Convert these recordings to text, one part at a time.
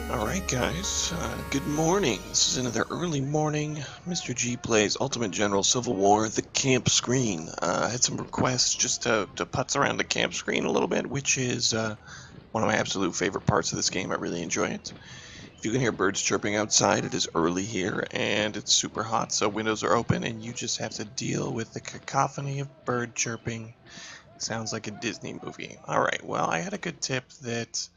Alright guys, good morning. This is another early morning. Mr. G plays Ultimate General Civil War, the camp screen. I had some requests just to putz around the camp screen a little bit, which is one of my absolute favorite parts of this game. I really enjoy it. If you can hear birds chirping outside, it is early here and it's super hot, so windows are open and you just have to deal with the cacophony of bird chirping. Sounds like a Disney movie. Alright, well, I had a good tip that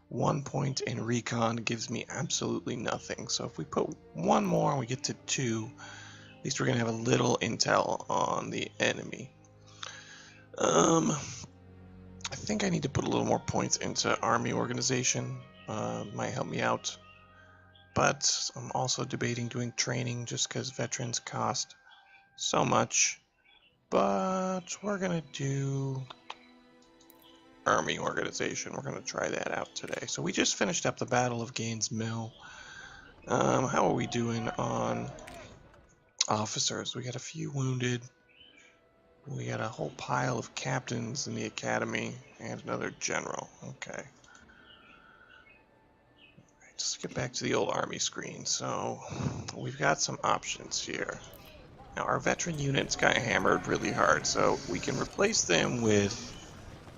1 point in recon gives me absolutely nothing. So if we put one more and we get to 2, at least we're going to have a little intel on the enemy. I think I need to put a little more points into army organization. Might help me out. But I'm also debating doing training just because veterans cost so much. But we're going to do army organization. We're going to try that out today. So we just finished up the Battle of Gaine's Mill. How are we doing on officers? We got a few wounded. We got a whole pile of captains in the academy and another general. Okay. Right, just get back to the old army screen. So we've got some options here. Now our veteran units got hammered really hard, so we can replace them with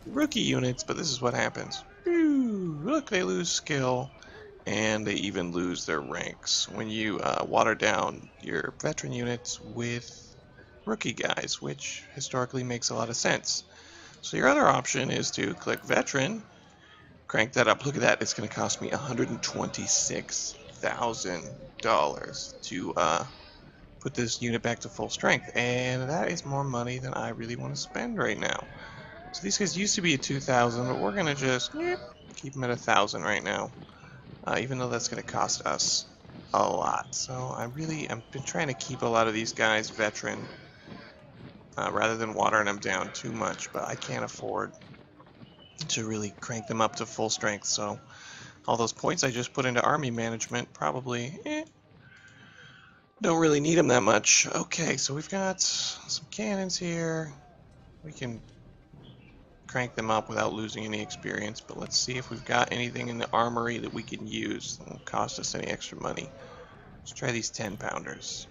rookie units, but this is what happens. Ooh, look, they lose skill. And they even lose their ranks when you water down your veteran units with rookie guys, which historically makes a lot of sense. So your other option is to click veteran, crank that up. Look at that, it's going to cost me $126,000 to put this unit back to full strength, and that is more money than I really want to spend right now. So these guys used to be at 2,000, but we're going to just keep them at 1,000 right now. Even though that's going to cost us a lot. So I've been trying to keep a lot of these guys veteran rather than watering them down too much, but I can't afford to really crank them up to full strength. So all those points I just put into army management probably don't really need them that much. Okay, so we've got some cannons here. We can crank them up without losing any experience, but let's see if we've got anything in the armory that we can use that won't cost us any extra money. Let's try these 10-pounders.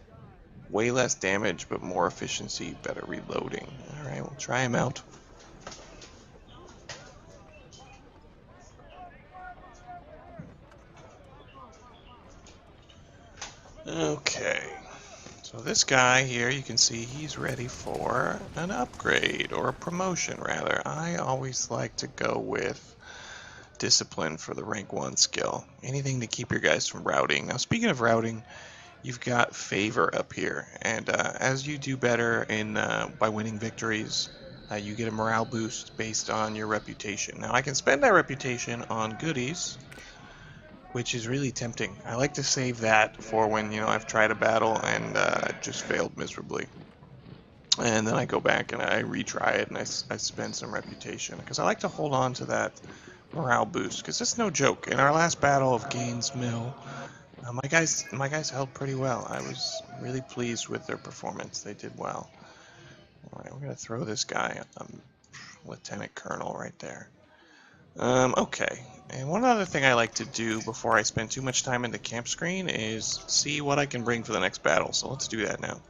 Way less damage, but more efficiency, better reloading. Alright, we'll try them out. Okay. So this guy here, you can see he's ready for an upgrade, or a promotion, rather. I always like to go with discipline for the rank 1 skill. Anything to keep your guys from routing. Now, speaking of routing, you've got favor up here, and as you do better in by winning victories, you get a morale boost based on your reputation. Now I can spend that reputation on goodies, which is really tempting. I like to save that for when I've tried a battle and just failed miserably, and then I go back and I retry it and I spend some reputation because I like to hold on to that morale boost because it's no joke. In our last battle of Gaine's Mill, my guys held pretty well. I was really pleased with their performance. They did well. All right, we're gonna throw this guy, Lieutenant Colonel, right there. Okay. And one other thing I like to do before I spend too much time in the camp screen is see what I can bring for the next battle. So let's do that now.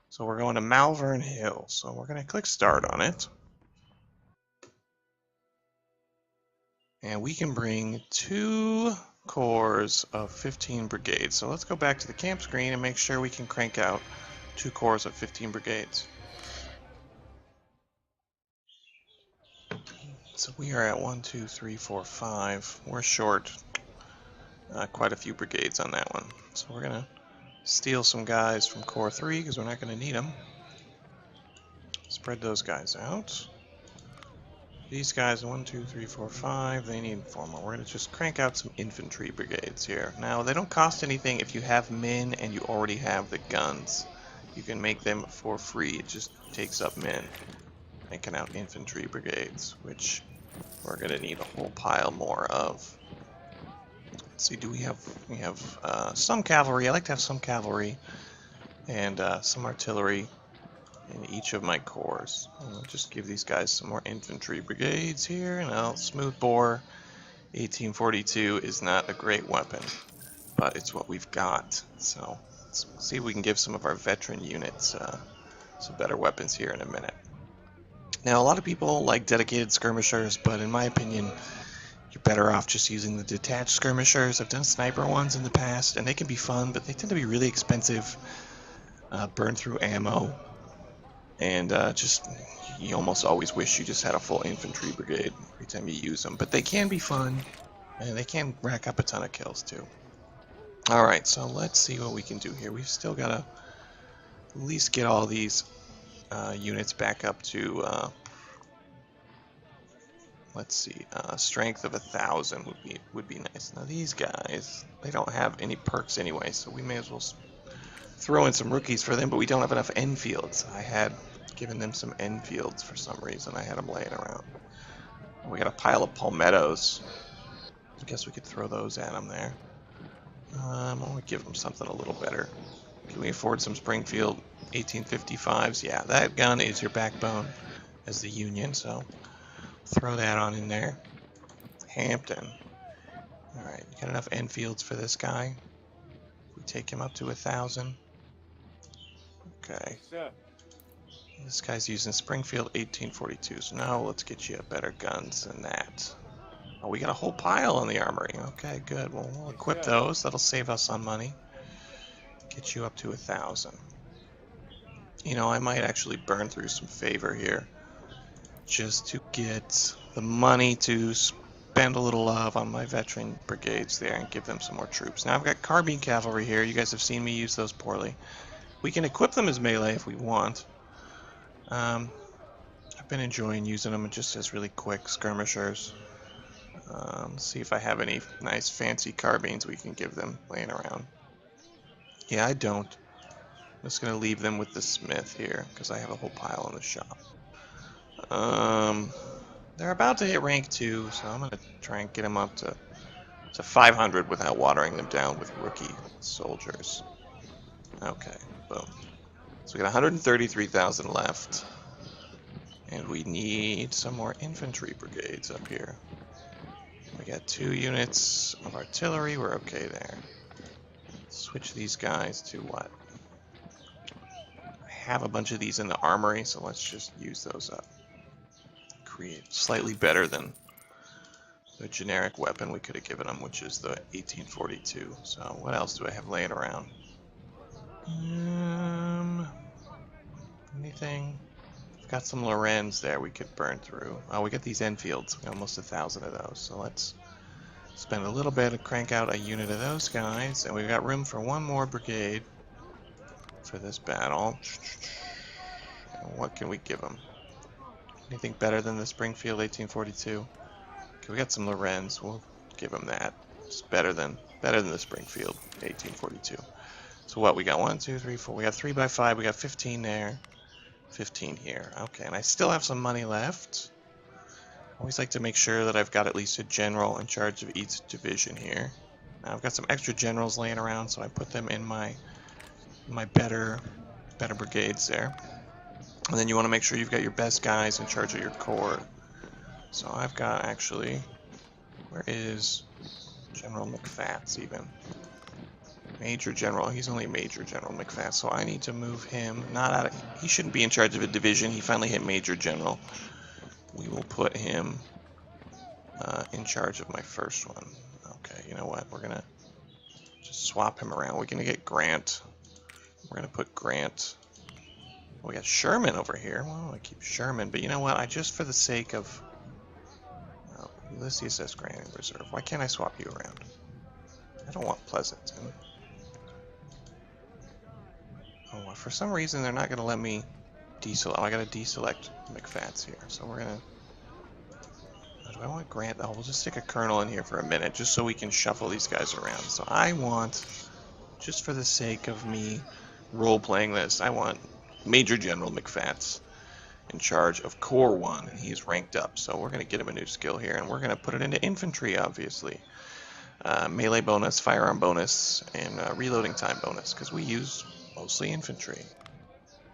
So we're going to Malvern Hill. So we're gonna click start on it. And we can bring 2 corps of 15 brigades. So let's go back to the camp screen and make sure we can crank out 2 corps of 15 brigades. So we are at 1, 2, 3, 4, 5. We're short quite a few brigades on that one. So we're going to steal some guys from Corps 3 because we're not going to need them. Spread those guys out. These guys, 1, 2, 3, 4, 5, they need 4 more. We're going to just crank out some infantry brigades here. Now, they don't cost anything if you have men and you already have the guns. You can make them for free. It just takes up men. Cranking out infantry brigades, which we're going to need a whole pile more of. Let's see, we have some cavalry. I like to have some cavalry and some artillery in each of my corps. I'll just give these guys some more infantry brigades here, and I'll smooth bore 1842 is not a great weapon, but it's what we've got. So let's see if we can give some of our veteran units some better weapons here in a minute. Now, a lot of people like dedicated skirmishers, but in my opinion, you're better off just using the detached skirmishers. I've done sniper ones in the past, and they can be fun, but they tend to be really expensive, burn through ammo, and just you almost always wish you just had a full infantry brigade every time you use them. But they can be fun, and they can rack up a ton of kills too. Alright, so let's see what we can do here. We've still got to at least get all these units back up to, let's see, strength of 1,000 would be nice. Now these guys, they don't have any perks anyway, so we may as well throw in some rookies for them, but we don't have enough Enfields. I had given them some Enfields for some reason. I had them laying around. We got a pile of palmettos. I guess we could throw those at them there. I want to give them something a little better. Can we afford some Springfield 1855s? Yeah, that gun is your backbone as the Union, so throw that on in there. Hampton. Alright, you got enough Enfields for this guy? We take him up to 1,000. Okay. This guy's using Springfield 1842, so now let's get you better guns than that. Oh, we got a whole pile on the armory. Okay, good. Well, we'll equip those. That'll save us on money. Get you up to 1,000. You know, I might actually burn through some favor here just to get the money to spend a little love on my veteran brigades there and give them some more troops. Now I've got carbine cavalry here. You guys have seen me use those poorly. We can equip them as melee if we want. I've been enjoying using them just as really quick skirmishers. Let's see if I have any nice fancy carbines we can give them laying around. Yeah, I don't. I'm just going to leave them with the smith here because I have a whole pile in the shop. They're about to hit rank 2, so I'm going to try and get them up to 500 without watering them down with rookie soldiers. Okay, boom. So we got 133,000 left. And we need some more infantry brigades up here. We got 2 units of artillery. We're okay there. Switch these guys to what? I have a bunch of these in the armory, so let's just use those up. Create slightly better than the generic weapon we could have given them, which is the 1842. So what else do I have laying around? Anything? We've got some Lorens there we could burn through. Oh, we got these Enfields. We got almost 1,000 of those. So let's spend a little bit to crank out a unit of those guys. And we've got room for one more brigade for this battle. And what can we give them? Anything better than the Springfield 1842? Okay, we got some Lorens. We'll give them that. It's better than the Springfield 1842. So what, we got 1, 2, 3, 4. We got 3 by 5. We got 15 there. 15 here. Okay, and I still have some money left. Always like to make sure that I've got at least a general in charge of each division here. Now I've got some extra generals laying around, so I put them in my better brigades there. And then you want to make sure you've got your best guys in charge of your corps. So I've got actually, where is General McFats even? Major General, he's only Major General McFats, so I need to move him, not out of, he shouldn't be in charge of a division, he finally hit Major General. We will put him in charge of my first one. Okay, you know what, we're gonna just swap him around. We're gonna get Grant. We're gonna put Grant. We got Sherman over here. Well, I keep Sherman, but you know what, I just for the sake of, Ulysses says Grant in reserve. Why can't I swap you around? I don't want Pleasanton. Oh, for some reason they're not going to let me deselect. Oh, I got to deselect McFats here. So we're going to... Do I want Grant? Oh, we'll just stick a colonel in here for a minute just so we can shuffle these guys around. So I want, just for the sake of me role-playing this, I want Major General McFats in charge of Corps 1. And he's ranked up. So we're going to get him a new skill here. And we're going to put it into infantry, obviously. Melee bonus, firearm bonus, and reloading time bonus, because we use mostly infantry.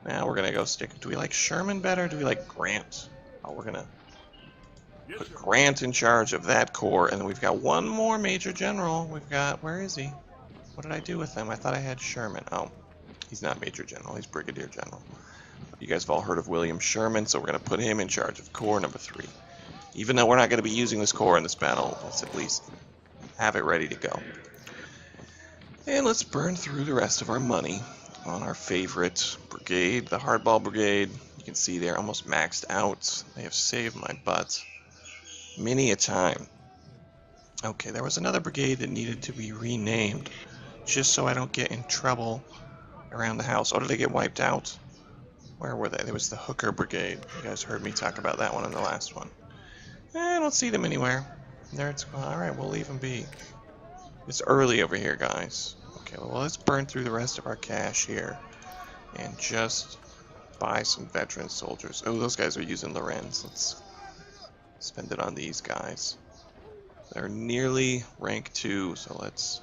Now we're going to go stick... Do we like Sherman better or do we like Grant? Oh, we're going to Put Grant in charge of that corps, and then we've got one more Major General. We've got, where is he? What did I do with him? I thought I had Sherman. Oh, he's not Major General, he's Brigadier General. You guys have all heard of William Sherman, so we're going to put him in charge of Corps number 3. Even though we're not going to be using this corps in this battle, let's at least have it ready to go. And let's burn through the rest of our money on our favorite brigade, the Hardball Brigade. You can see they're almost maxed out. They have saved my butt many a time. Okay, there was another brigade that needed to be renamed, just so I don't get in trouble around the house. Oh, did they get wiped out? Where were they? There was the Hooker Brigade. You guys heard me talk about that one in the last one. I don't see them anywhere. There it's gone. Alright, we'll leave them be. It's early over here, guys. Okay, well, let's burn through the rest of our cash here and just buy some veteran soldiers. Oh, those guys are using Lorenz. Let's spend it on these guys. They're nearly rank 2, so let's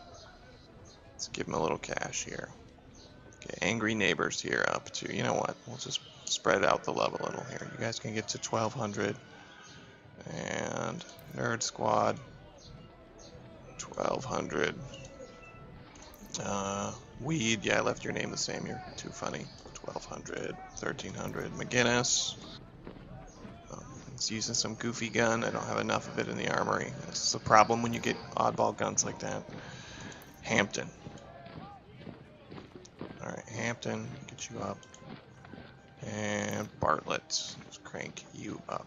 give them a little cash here. Okay, angry neighbors here up to, you know what, we'll just spread out the love a little here. You guys can get to 1200. And Nerd Squad, 1200. Weed, yeah, I left your name the same, you're too funny. 1200, 1300. McGinnis. He's using some goofy gun. I don't have enough of it in the armory. This is a problem when you get oddball guns like that. Hampton. Alright, Hampton, get you up. And Bartlett, let's crank you up.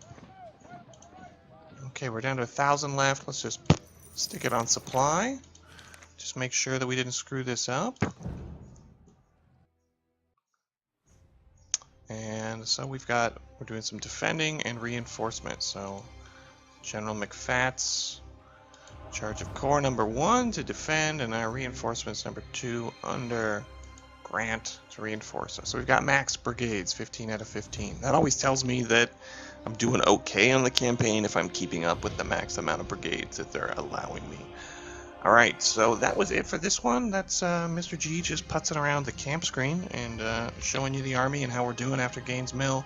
Okay, we're down to 1,000 left. Let's just stick it on supply. Just make sure that we didn't screw this up. And so we're doing some defending and reinforcement. So General McFats, in charge of Corps number 1 to defend, and our reinforcements number 2 under Grant to reinforce us. So we've got max brigades, 15 out of 15. That always tells me that I'm doing okay on the campaign if I'm keeping up with the max amount of brigades that they're allowing me. Alright, so that was it for this one. That's Mr. G just putzing around the camp screen and showing you the army and how we're doing after Gaine's Mill.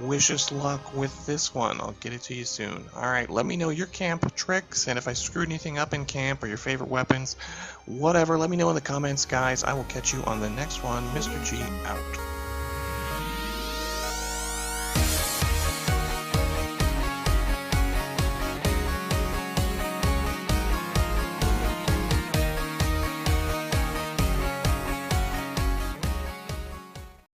Wish us luck with this one. I'll get it to you soon. Alright, let me know your camp tricks, and if I screwed anything up in camp or your favorite weapons, whatever, let me know in the comments, guys. I will catch you on the next one. Mr. G out.